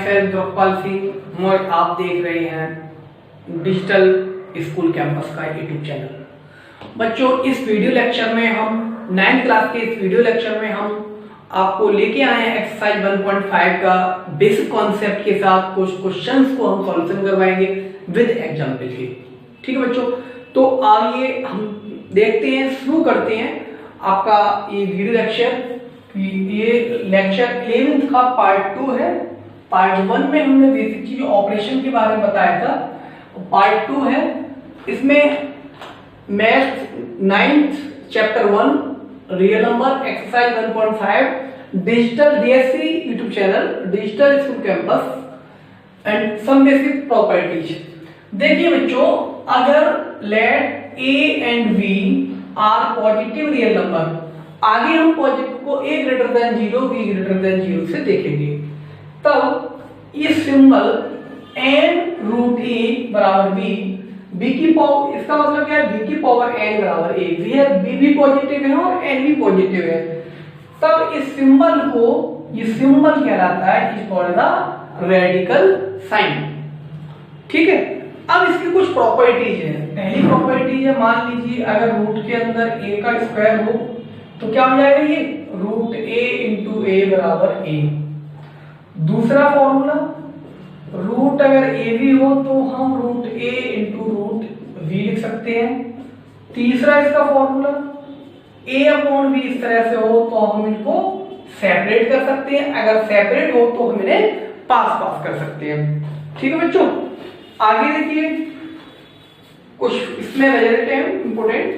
Self द्रकपाल Singh और आप देख रहे हैं डिजिटल स्कूल कैंपस का यूट्यूब चैनल। बच्चों, इस वीडियो लेक्चर में हम 9th क्लास के इस वीडियो लेक्चर में हम आपको लेके आए हैं एक्सरसाइज 1.5 का बेसिक कॉन्सेप्ट के साथ कुछ क्वेश्चंस को हम सॉल्यूशन करवाएंगे विद एग्जांपल के। ठीक है बच्चों, तो आइए हम देखते हैं, शुरू करते हैं आपका ये वीडियो लेक्चर। ये लेक्चर 11th का पार्ट 2 है। पार्ट 1 में हमने बेसिक चीज ऑपरेशन के बारे में बताया था, पार्ट 2 है। इसमें math 9th chapter 1 real number exercise 1.5 digital DSC YouTube channel digital school campus and some basic properties. देखिए बच्चों, अगर let A and B are positive real number, आगे हम पॉजिटिव को a greater than 0 b greater than 0 से देखेंगे, तब ये सिंबल n रूट a बराबर b की पावर, इसका मतलब क्या है, b की पावर n बराबर a, b भी पॉजिटिव है और n भी पॉजिटिव है, तब इस सिंबल को, ये सिंबल कहलाता है is called the radical sign. ठीक है, अब इसकी कुछ प्रॉपर्टीज है। पहली प्रॉपर्टी है, मान लीजिए अगर रूट के अंदर a का स्क्वायर हो तो क्या हो जाएगा, ये रूट a इंटू a बराबर a। दूसरा फॉर्मूला, रूट अगर a भी हो तो हम root a into root v लिख सकते हैं। तीसरा इसका फॉर्मूला, a अपॉन v इस तरह से हो तो हम इनको सेपरेट कर सकते हैं, अगर सेपरेट हो तो हम इन्हें पास पास कर सकते हैं। ठीक है बच्चों, आगे देखिए कुछ इसमें रह जाते हैं इंपोर्टेंट।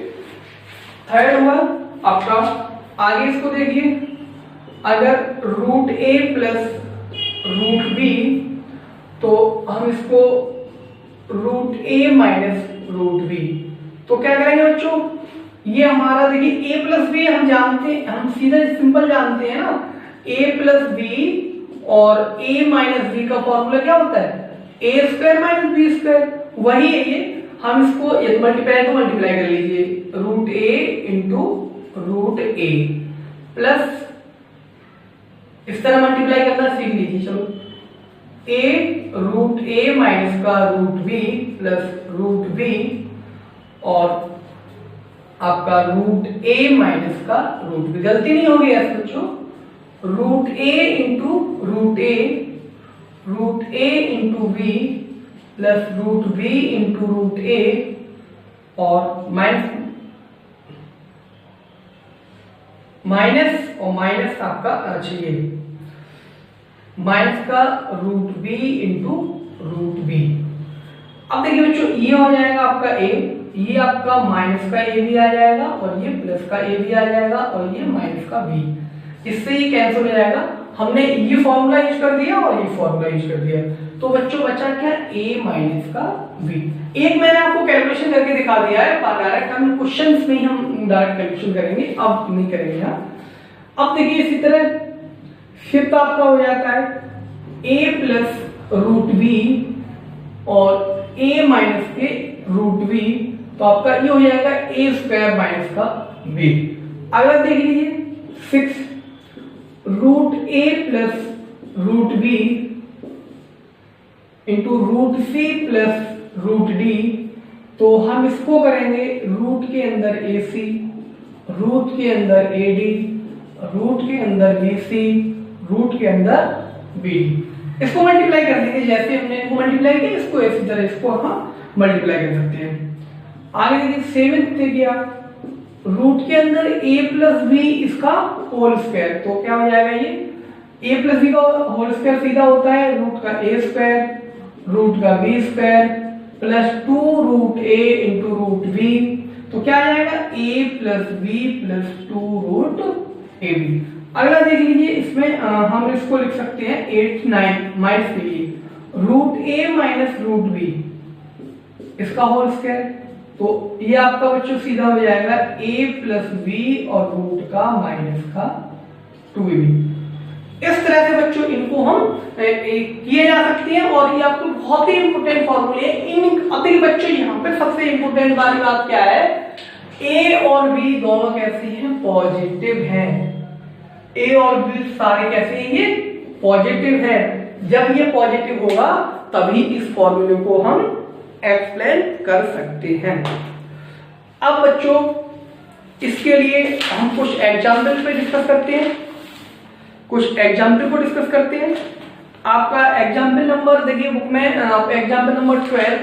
थर्ड हुआ आपका, आगे इसको देखिए, अगर root a plus root b तो हम इसको root a minus root b, तो क्या करेंगे बच्चों, ये हमारा देखिए a प्लस b हम जानते हैं, हम सीधा सिंपल जानते हैं ना, a प्लस b और a माइनस b का फॉर्मूला क्या होता है, a square minus b square, वही है ये। हम इसको मल्टीप्लाई तो मल्टीप्लाई कर लीजिए, root a into root a plus, इस तरह मल्टीप्लाई करना सीख लीजिए। चलो, a रूट a माइनस का root b plus root b और आपका रूट a माइनस का रूट b, गलती नहीं होगी ऐसे बच्चों, root a into root a, root a into b plus root b into root a और माइनस और माइनस आपका चाहिए, माइनस का root b into root b। अब देखिए बच्चों, ये हो जाएगा आपका a, ये आपका माइनस का a भी आ जाएगा और ये प्लस का a भी आ जाएगा और ये माइनस का b, इससे ये कैंसिल हो जाएगा। हमने ये फॉर्मूला यूज कर दिया और ये फॉर्मूला यूज कर दिया, तो बच्चों बचा क्या, a माइनस का b। एक मैंने आपको कैलकुलेशन करके दिखा दिया है, डायरेक्ट हम क्वेश्चंस में हम डायरेक्ट कैलकुलेशन करेंगे, अब नहीं करेंगे यहाँ। अब देखिए इसी तरह फिफ्थ आपका हो जाता है a प्लस रूट b और a माइनस के रूट b, तो आपका ये हो जाएगा a स्क्वायर माइनस का b। अगला देख लीजिए 6 root a plus root b into root c plus root d, तो हम इसको करेंगे रूट के अंदर ac, रूट के अंदर ad, रूट के अंदर bc, रूट के अंदर bd। इसको मल्टीप्लाई कर देंगे, जैसे हमने इनको मल्टीप्लाई किया इसको इसी तरह इसको हम मल्टीप्लाई कर सकते हैं। आगे देखिए 7th देखिए आप, रूट के अंदर a प्लस b इसका होल स्क्वायर, तो क्या हो जाएगा, ये a प्लस b का होल स्क्वायर सीधा होता है रूट का a स्क्वायर रूट का b square plus 2 root a into root b, तो क्या आ जाएगा a plus b plus 2 root ab। अगला देख लीजिए, इसमें हम इसको लिख सकते हैं 8 9 माइनस के लिए root a minus root b इसका होल स्क्वायर, तो ये आपका बच्चों सीधा हो जाएगा a प्लस b और रूट का माइनस का 2ab। इस तरह से बच्चों इनको हम किए जा सकते हैं, और ये आपको बहुत ही इंपोर्टेंट फॉर्मूले इन अतिरिक्त बच्चों, यहाँ पे सबसे इंपोर्टेंट वाली बात क्या है, a और b दोनों कैसे हैं, पॉजिटिव हैं। a और b सारे कैसे हैं, ये पॉजिटिव है। जब ये पॉजिटिव होगा तभी इस फॉर्मूले को हम एक्सप्लेन कर सकते हैं। अब बच्चों इसके लिए हम कुछ एग्जाम्पल पे डिस्कस करते हैं, कुछ एग्जाम्पल को डिस्कस करते हैं। आपका एग्जाम्पल नंबर देखिए बुक में एग्जाम्पल नंबर 12,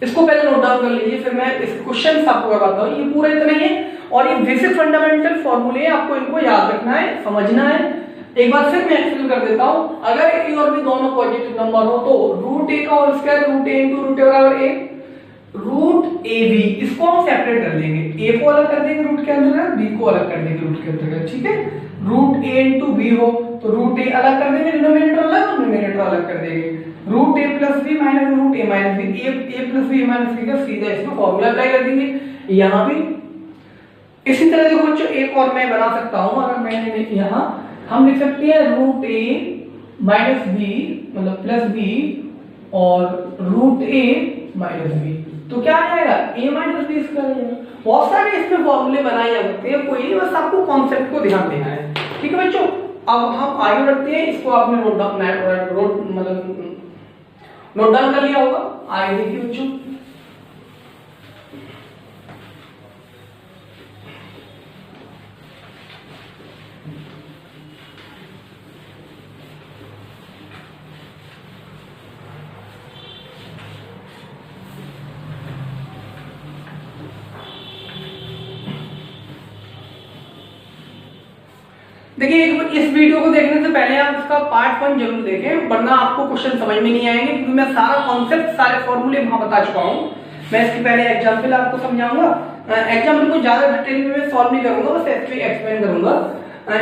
इसको पहले नोट डाउन कर लीजिए, फिर मैं इस क्वेश्चन आपको करवाता हूँ। ये पूरा इतना ही है और ये बेसिक फंडामेंटल फॉर्मूले आपको इनको याद रखना है, समझना है। एक बार फिर मैं एक्सप्लेन कर देता हूँ। अगर ए और बी दोनों पॉजिटिव नंबर हो तो रूट ए का होल स्क्वायर रूट ए इंटू रूट ए बराबर ए, रूट ए बी इसको हम सेपरेट कर देंगे, ए को अलग कर देंगे रूट के अंदर, बी को अलग कर देंगे रूट के अंदर, ठीक है। रूट ए इंटू बी हो तो रूट ए अलग कर देंगे, डिनोमिनेटर अलग और न्यूमरेटर अलग कर देंगे। रूट ए प्लस बी माइनस रूट ए माइनस बी, ए प्लस बी माइनस बी का सीधा इसमें फॉर्मूला अप्लाई कर देंगे। यहाँ भी इसी तरह देखो बच्चों एक और मैं बना सकता हूँ। अगर मैंने यहाँ हम लिख सकते हैं रूट ए माइनस बी मतलब प्लस बी और रूट ए माइनस बी, तो क्या आ जाएगा ए माइनस बी स्क्वायर। बहुत सारे इसमें फॉर्मूले बनाए जा सकते हैं, कोई नहीं, बस आपको कॉन्सेप्ट को ध्यान देना है, ठीक है बच्चों। अब हम आगे बढ़ते हैं, इसको आपने नोट डाउन कर लिया होगा। आगे देखिए बच्चों, देखिए इस वीडियो को देखने से पहले आप इसका पार्ट 1 जरूर देखें, वरना आपको क्वेश्चन समझ में नहीं आएंगे, क्योंकि मैं सारा कॉन्सेप्ट सारे फॉर्मूले वहां बता चुका हूं। मैं इसके पहले एग्जांपल आपको समझाऊंगा, एग्जांपल को ज्यादा डिटेल में मैं सॉल्व नहीं करूंगा, बस ऐसे ही एक्सप्लेन करूंगा।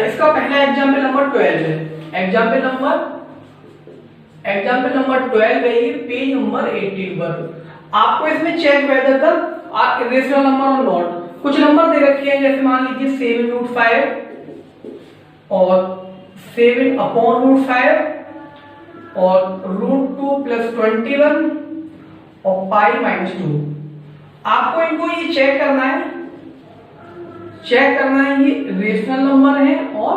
इसका पहला एग्जांपल नंबर 12 है। एग्जांपल नंबर 12 है, ये पेज नंबर 18 पर। आपको इसमें check whether the irrational number और नॉट। कुछ नंबर दे रखे हैं, जैसे मान लीजिए 7√5 और 7/√5 और √2 + 21 और π-2। आपको इनको ये चेक करना है ये रेशनल नंबर है और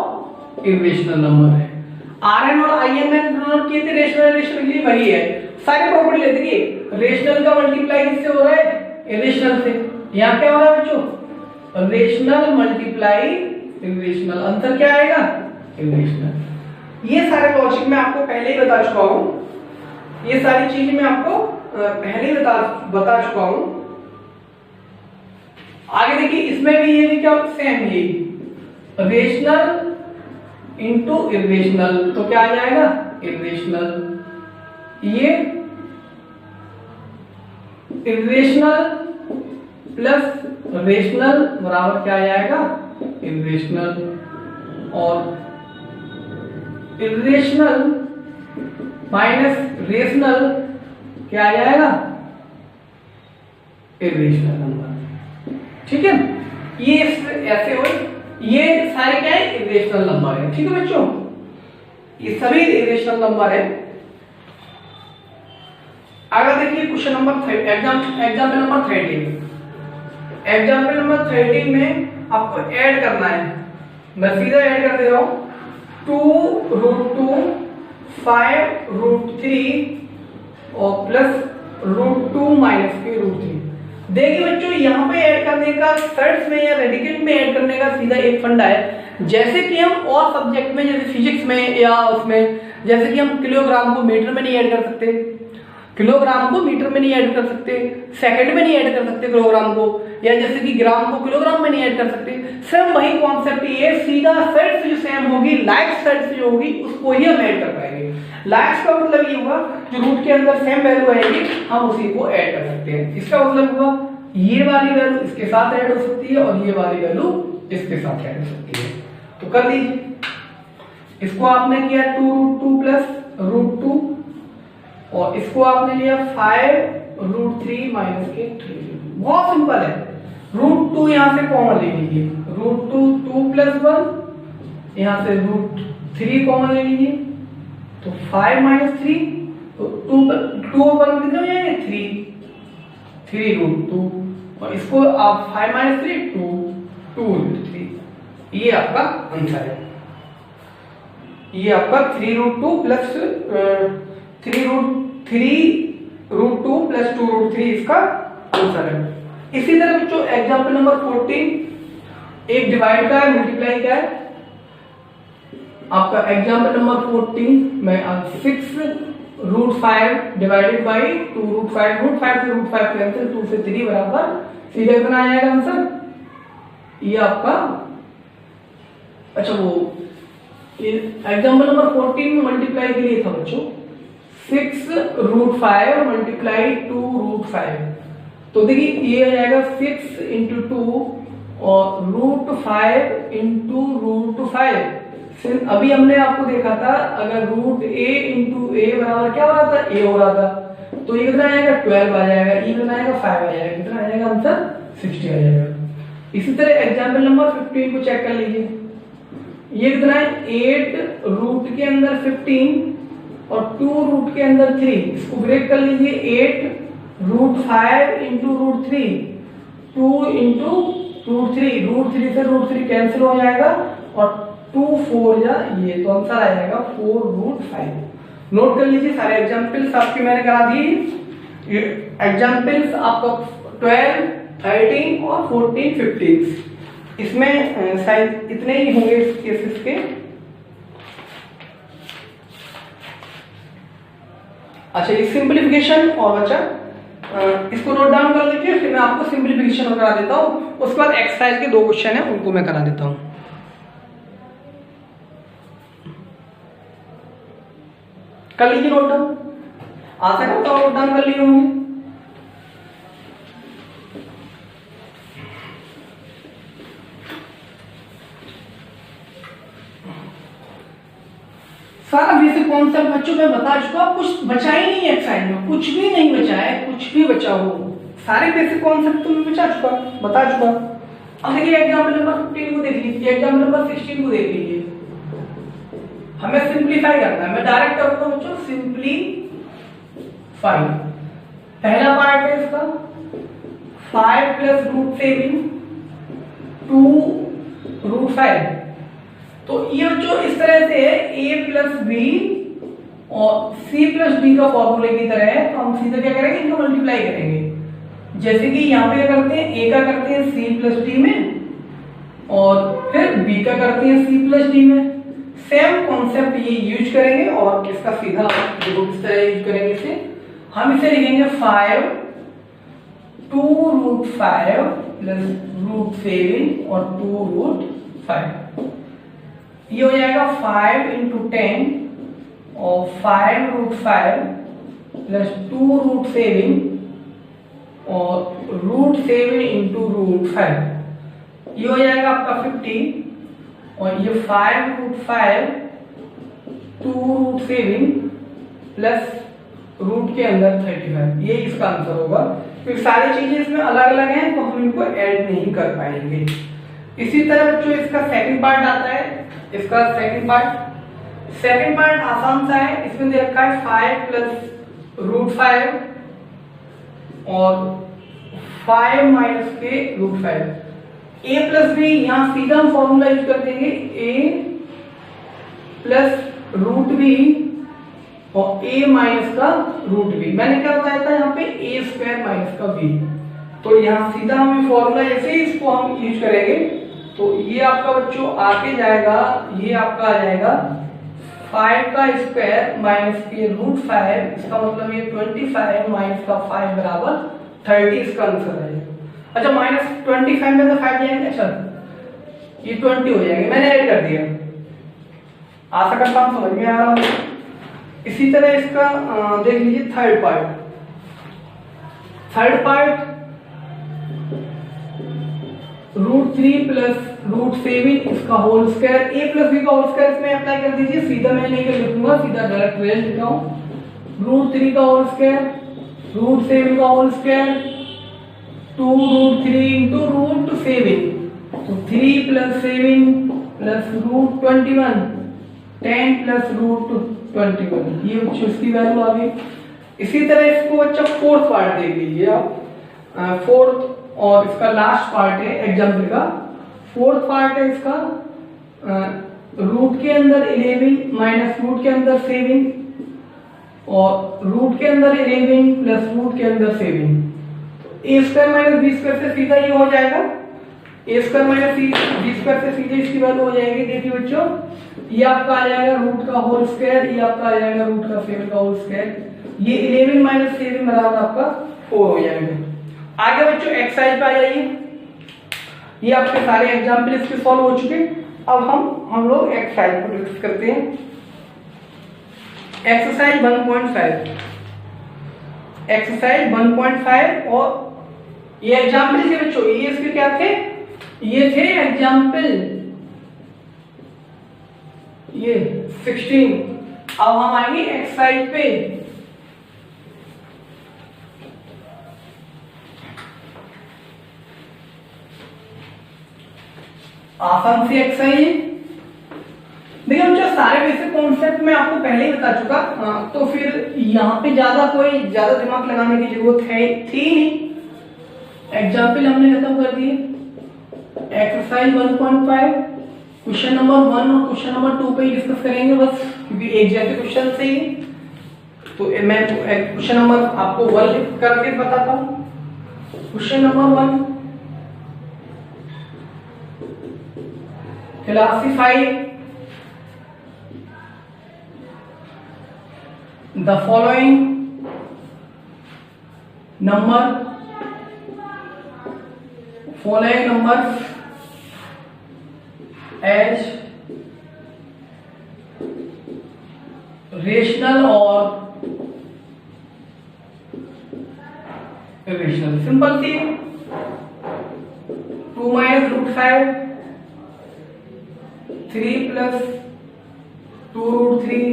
इरेशनल नंबर है। Rn और Im मैंने प्रोनोट किए थे रेशनल के लिए, वही है। सारी प्रॉपर्टी ले देखिए, रेशनल का मल्टीप्लाई किससे हो रहा है, इरेशनल से। यहाँ क्या हो रहा है बच्चों, रेशनल मल्टीप्लाई इरेशनल, आंसर क्या आएगा, इरेशनल। ये सारे लॉजिक मैं आपको पहले ही बता चुका हूं, ये सारी चीजें मैं आपको पहले ही बता चुका हूं। आगे देखिए इसमें भी ये भी क्या सेम, ये रेशनल इंटू इरेशनल, तो क्या आ जाएगा, इरेशनल। ये इरेशनल प्लस रेशनल बराबर क्या आ जाएगा, इरेशनल। और इरेशनल माइनस रेशनल क्या आ जाएगा, इरेशनल नंबर, ठीक है। ये ऐसे हो, ये सारे क्या है, इरेशनल नंबर है, ठीक है बच्चों। ये सभी इरेशनल नंबर है। अगर देखिए question number example number 13। Example number 13 में आपको ऐड करना है, मैं सीधा ऐड कर दे रहा हूं। 2√2 5√3 और प्लस √2 माइनस के √3। देखिए बच्चों यहाँ पे ऐड करने का सर्च में या रेडिकल में ऐड करने का सीधा एक फंडा है। जैसे कि हम और सब्जेक्ट में, जैसे फिजिक्स में या उसमें, जैसे कि हम किलोग्राम को मीटर में नहीं ऐड कर सकते, किलोग्राम को मीटर में नहीं ऐड कर सकते, सेकंड में नहीं ऐड कर सकते किलोग्राम को, या जैसे कि ग्राम को किलोग्राम में नहीं ऐड कर सकते। सेम वही कॉन्सेप्ट ये, सीधा सेट से जो सेम होगी, लाइक सेट से जो होगी उसको ही हम ऐड कर पाएंगे। लाइक्स का मतलब ये हुआ जो रूट के अंदर सेम वैल्यू आएगी हम उसी को ऐड कर सकते हैं। इसका मतलब हुआ ये वाली वैल्यू इसके साथ ऐड हो सकती है और ये वाली वैल्यू इसके साथ ऐड हो सकती है। तो कर लीजिए, इसको आपने किया 2√2 प्लस √2 और इसको आपने लिया 5√3 माइनस के 3। बहुत सिंपल है। √2 यहां से कॉमन ले लीजिए, √2 2 + 1, यहां से √3 कॉमन ले लीजिए, तो 5 - 3, तो 2 1 कितने हो जाएंगे, 3√2 और इसको आप 5 - 3 2 √3। ये आपका आंसर है। ये आपका 3√2 प्लस 3√2 प्लस 2√3 इसका आंसर है। इसी तरह बच्चों एग्जाम्पल नंबर 14, एक डिवाइड का है, मल्टीप्लाई का है। आपका एग्जाम्पल नंबर 14 में 6√5 डिवाइडेड बाई 2√5, √5 से √5 कैंसिल, 2 से 3 बराबर सीधे कितना आ जाएगा आंसर? ये आपका अच्छा वो एग्जाम्पल नंबर 14 में मल्टीप्लाई के लिए था बच्चों 6√5 मल्टीप्लाई 2√5। तो देखिए ये आ जाएगा 6 इंटू 2 और √5 इंटू √5। अभी हमने आपको देखा था अगर √a इंटू a बराबर क्या हो रहा था? a हो रहा था। तो ये कितना आएगा? 12 आ जाएगा। ये कितना आएगा? 5 आ जाएगा। कितना आ जाएगा आंसर? 60 आ जाएगा। इसी तरह एग्जाम्पल नंबर 15 को चेक कर लीजिए। ये कितना है? 8 रूट के अंदर 15 और 2 रूट के अंदर 3। इसको ब्रेक कर लीजिए। 8√5 इंटू √3, 2 इंटू √3, √3 से √3 कैंसिल हो जाएगा और 2 4 या ये तो आंसर आ जाएगा 4√5। नोट कर लीजिए सारे एग्जाम्पल्स आपके मैंने करा दिए। ये एग्जाम्पल्स आपका 12, 13 और 14, 15 इसमें शायद इतने ही होंगे केसेस के। अच्छा ये सिंपलीफिकेशन और बचा इसको नोट डाउन कर लीजिए, फिर मैं आपको सिंपलीफिकेशन करा देता हूं। उसके बाद एक्सरसाइज के 2 क्वेश्चन हैं उनको मैं करा देता हूं। कर लीजिए नोट डाउन। आशा करता हूं नोट डाउन कर लिए होंगे। सारा बेसिक कॉन्सेप्ट बच्चों में बता चुका, कुछ बचा ही नहीं है एक्सरसाइज में, कुछ भी नहीं बचा है, कुछ भी बचा हो सारे बेसिक कॉन्सेप्ट तो मैं बता चुका। अब देखिए एग्जाम्पल नंबर 15 को देख लीजिए, एग्जाम्पल नंबर 16 को देख लीजिए। हमें सिंप्लीफाई करना है, मैं डायरेक्ट करूंगा बच्चों सिंप्लीफाई। पहला पार्ट है इसका 5 प्लस √7 2√5। तो ये बच्चों इस तरह से है a प्लस बी और c प्लस डी का फॉर्मूले की तरह है। तो हम सीधा क्या करेंगे? इनको मल्टीप्लाई करेंगे। जैसे कि यहाँ पे क्या करते हैं? a का करते हैं c प्लस डी में और फिर b का करते हैं c प्लस डी में। सेम कॉन्सेप्ट ये यूज करेंगे और इसका सीधा देखो किस तरह यूज करेंगे इसे। हम इसे लिखेंगे 5 2√5 प्लस √7 और 2√5। ये हो जाएगा 5 इंटू 10 और 5√5 प्लस 2√7 और √7 इंटू √5। ये हो जाएगा आपका 50 और ये 5√5 2√7 प्लस रूट के अंदर 35। ये इसका आंसर होगा। क्योंकि सारी चीजें इसमें अलग अलग हैं तो हम इनको ऐड नहीं कर पाएंगे। इसी तरह बच्चों इसका सेकंड पार्ट आता है। इसका सेकंड पार्ट आसान सा है। इसमें दे रखा है 5 प्लस √5 और 5 माइनस के √5। a प्लस बी यहाँ सीधा हम फॉर्मूला यूज कर देंगे a प्लस √b और a माइनस का √b। मैंने क्या बताया था यहाँ पे a² माइनस का b। तो यहाँ सीधा हम फॉर्मूला ऐसे ही इसको हम यूज करेंगे। तो ये आपका बच्चों आके जाएगा, ये आपका आ जाएगा 5 का स्क्वायर माइनस के √5। इसका मतलब ये 25 माइनस का 5 बराबर 30। इसका आंसर है। अच्छा माइनस 25 में तो 5 जाएंगे। अच्छा ये 20 हो जाएंगे, मैंने ऐड कर दिया। आशा करता हूं समझ में आ रहा होगा। इसी तरह इसका देख लीजिए थर्ड पार्ट √3 प्लस √7 इसका whole square. a plus b का होल स्क्वायर इसमें अप्लाई कर दीजिए। सीधा मैं नहीं कर लिखूंगा, सीधा डायरेक्ट रेंज लिखा हूं। √3 का होल स्क्वायर √7 का होल स्क्वायर 2√3 इंटू √7। तो 3 प्लस 7 प्लस √21 10 प्लस √21। ये इसकी वैल्यू आ गई। इसी तरह इसको अच्छा फोर्थ पार्ट देख लीजिए आप। फोर्थ और इसका लास्ट पार्ट है एग्जाम्पल का। फोर्थ पार्ट है इसका रूट के अंदर 11 माइनस रूट के अंदर 7 और रूट के अंदर 11 प्लस रूट के अंदर 7। ए स्क्वायर माइनस बी स्क्वायर से सीधा ये हो जाएगा, ए स्क्वायर माइनस बी स्क्वायर से सीधे इसकी वैल्यू हो जाएगी। देखिए बच्चों, ये आपका आ जाएगा रूट का होल स्क्वायर, ये आपका आ जाएगा रूट का 7 का होल स्क्वायर। ये 11 माइनस 7 बराबर आपका 4 हो जाएगा। आगे बच्चों एक्सरसाइज पे आ जाइए। ये आपके सारे एग्जाम्पल इसके सॉल्व हो चुके। अब हम लोग एक्सरसाइज को डिस्कस करते हैं। एक्सरसाइज 1.5, एक्सरसाइज 1.5 और ये एग्जाम्पल थे बच्चों, ये इसके क्या थे, ये थे एग्जाम्पल, ये 16। अब हम आएंगे एक्सरसाइज पे। आसान सी एक्सरसाइज। देखिए बच्चों, सारे बेसिक कॉन्सेप्ट मैं आपको पहले ही बता चुका, तो फिर यहाँ पे ज्यादा दिमाग लगाने की जरूरत थी नहीं। एग्जाम्पल हमने खत्म कर दिए। एक्सरसाइज 1.5 क्वेश्चन नंबर 1 और क्वेश्चन नंबर 2 पे ही डिस्कस करेंगे बस, क्योंकि एक जैसे क्वेश्चन से ही। तो मैं क्वेश्चन नंबर आपको 1 करके बताता हूँ। Question number 1, classify the following numbers as rational or irrational। Simple थी। 2 minus root 5, 3 plus 2 root 3,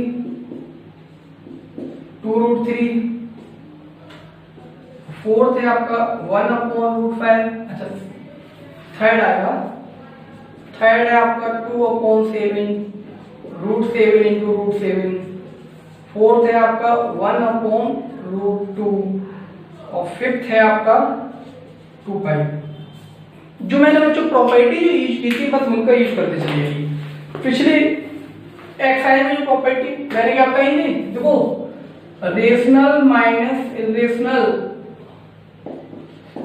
2 root 3, fourth है आपका 1 upon root 5। अच्छा, थर्ड आएगा, थर्ड है आपका 2 upon 7, root 7 into root 7। Fourth है आपका 1 upon root 2 और फिफ्थ है आपका 2 पाई। जो मैंने बच्चों प्रॉपर्टी जो यूज की थी बस उनका यूज करते चलिए। पिछले एक्सरसाइज में जो प्रॉपर्टी मैंने क्या कही थी, देखो रेशनल माइनस इरेशनल,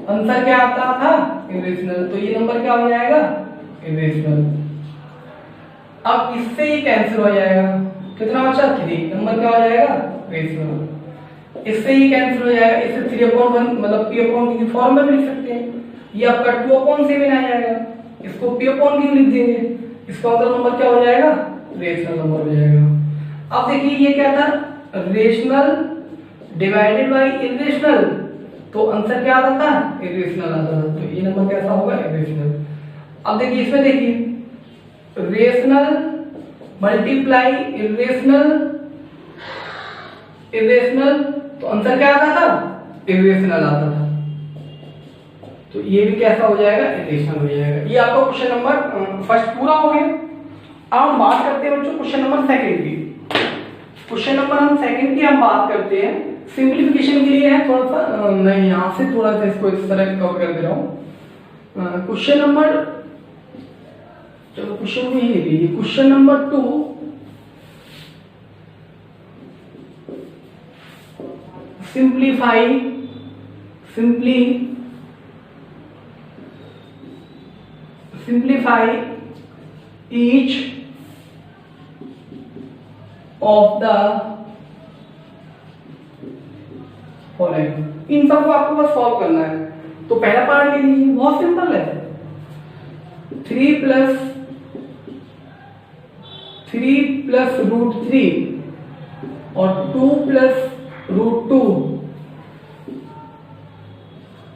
आंसर क्या आता था, इरेशनल। तो ये नंबर क्या हो जाएगा, इरेशनल। अब इससे ही कैंसिल हो जाएगा, कितना बचा 3, नंबर क्या हो जाएगा, रेशनल। इससे ही कैंसिल हो जाएगा, इससे 3/1 मतलब p/q की फॉर्म में भी लिख सकते हैं। ये आपका 2/7 आ जाएगा, इसको p/q लिख देंगे, इसका मतलब नंबर क्या हो जाएगा, रेशनल नंबर हो जाएगा। अब देखिए ये क्या था, रेशनल डिवाइडेड बाय इरेशनल, तो आंसर क्या आता था, इरेशनल आता था। तो ये नंबर कैसा होगा, इरेशनल। अब देखिए इसमें देखिए रेशनल मल्टीप्लाई इरेशनल, इरेशनल, तो आंसर क्या आता था, इरेशनल आता था। तो ये भी कैसा हो जाएगा, इरेशनल हो जाएगा। ये आपका क्वेश्चन नंबर फर्स्ट पूरा हो गया। अब हम बात करते हैं बच्चों क्वेश्चन नंबर सेकंड की। क्वेश्चन नंबर हम सेकंड की हम बात करते हैं, सिंप्लीफिकेशन के लिए है थोड़ा सा, मैं यहाँ से थोड़ा सा इसको इस तरह कवर कर दे रहा हूँ। क्वेश्चन नंबर, चलो क्वेश्चन को ये लीजिए, question number 2, simplify each of the following। इन सबको आपको बस सॉल्व करना है। तो पहला पार्ट ले लीजिए, बहुत सिंपल है। 3 प्लस रूट 3 और 2 प्लस रूट 2,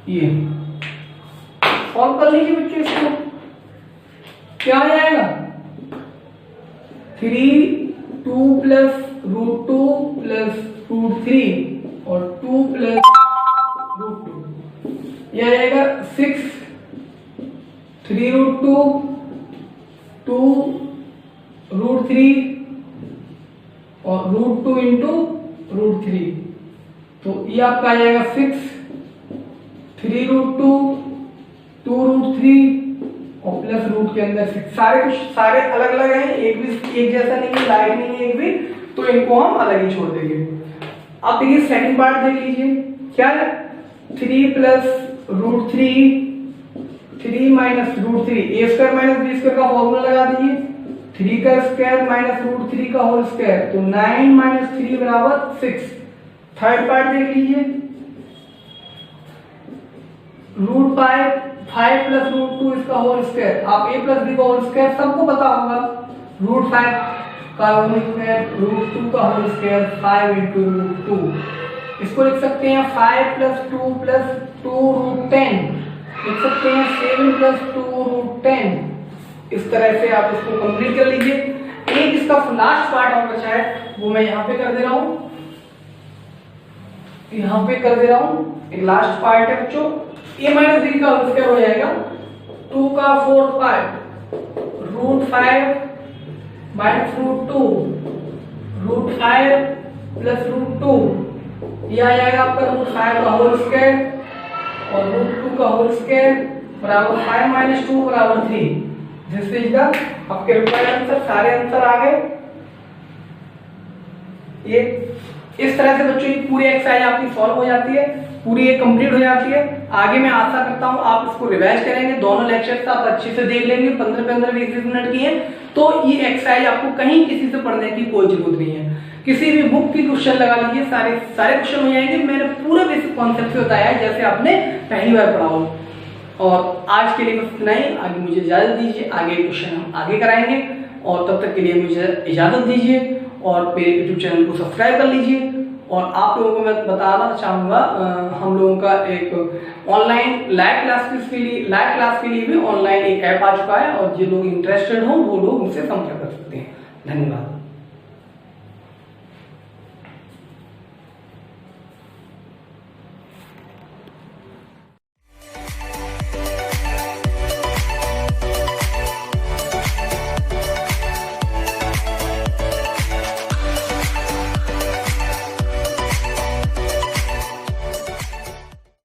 ये सॉल्व कर लीजिए बच्चों। इसको क्या आ जाएगा, 2 प्लस रूट 2 प्लस रूट 3 और 2 प्लस रूट 2, यह आ जाएगा 6, 3 रूट 2, 2 रूट 3 और रूट 2 इंटू रूट 3। तो ये आपका आ जाएगा 6, 3 रूट 2, 2 रूट 3 और प्लस रूट के अंदर 6। सारे अलग अलग हैं, एक भी एक जैसा नहीं है, लाइक नहीं है एक भी, तो इनको हम अलग ही छोड़ देंगे। अब देखिए सेकंड पार्ट देख लीजिए, क्या है 3 प्लस रूट 3 माइनस रूट 3, ए स्क्वायर माइनस बी स्क्वायर का फॉर्मूला लगा दीजिए, 3 का स्क्वायर माइनस रूट 3 का होल स्क्वायर, तो 9 माइनस 3 बराबर 6। थर्ड पार्ट देख लीजिए, रूट 5 प्लस रूट 2 इसका होल स्क्वायर, आप a प्लस बी का होल स्क्वायर सबको पता होगा, रूट 5 का होल स्क्वायर, रूट 2 का होल स्क्वायर, 5 इंटू रूट 2। इसको लिख सकते हैं 5 प्लस 2 प्लस 2 रूट 10, लिख सकते हैं 7 प्लस 2 रूट 10। इस तरह से आप इसको कंप्लीट कर लीजिए। एक इसका लास्ट पार्ट और बचा है, वो मैं यहाँ पे कर दे रहा हूँ, यहाँ पे कर दे रहा हूँ। एक लास्ट पार्ट है बच्चों, a माइनस बी का होल स्क्वायर हो जाएगा 2 का 4 5 root 5 minus root 2 root 5 plus root 2, यह आ जाएगा आपका रूट 5 का होल स्क्वायर और रूट 2 का होल स्क्वायर बराबर 5 माइनस 2 बराबर 3। दिस इज द आपके रिक्वायर्ड आंसर। सारे आंसर आ गए। ये इस तरह से बच्चों की पूरी एक्सरसाइज आपकी सॉल्व हो जाती है, पूरी एक कंप्लीट हो जाती है। आगे मैं आशा करता हूँ आप इसको रिवाइज करेंगे, दोनों लेक्चर्स आप अच्छे से देख लेंगे, 15-15 20 मिनट की है, तो ये एक्सरसाइज आपको कहीं किसी से पढ़ने की कोई जरूरत नहीं है। किसी भी बुक की क्वेश्चन लगा लीजिए, सारे क्वेश्चन हो जाएंगे। मैंने पूरा बेसिक कॉन्सेप्ट से बताया है जैसे आपने पहली बार पढ़ा हो। और आज के लिए बस इतना ही, आगे मुझे इजाजत दीजिए, आगे क्वेश्चन हम आगे कराएंगे, और तब तक के लिए मुझे इजाजत दीजिए और मेरे यूट्यूब चैनल को सब्सक्राइब कर लीजिए। और आप लोगों को मैं बताना चाहूँगा, हम लोगों का एक ऑनलाइन लाइव क्लास के लिए भी ऑनलाइन एक ऐप आ चुका है, और जो लोग इंटरेस्टेड हो वो लोग मुझसे संपर्क कर सकते हैं। धन्यवाद।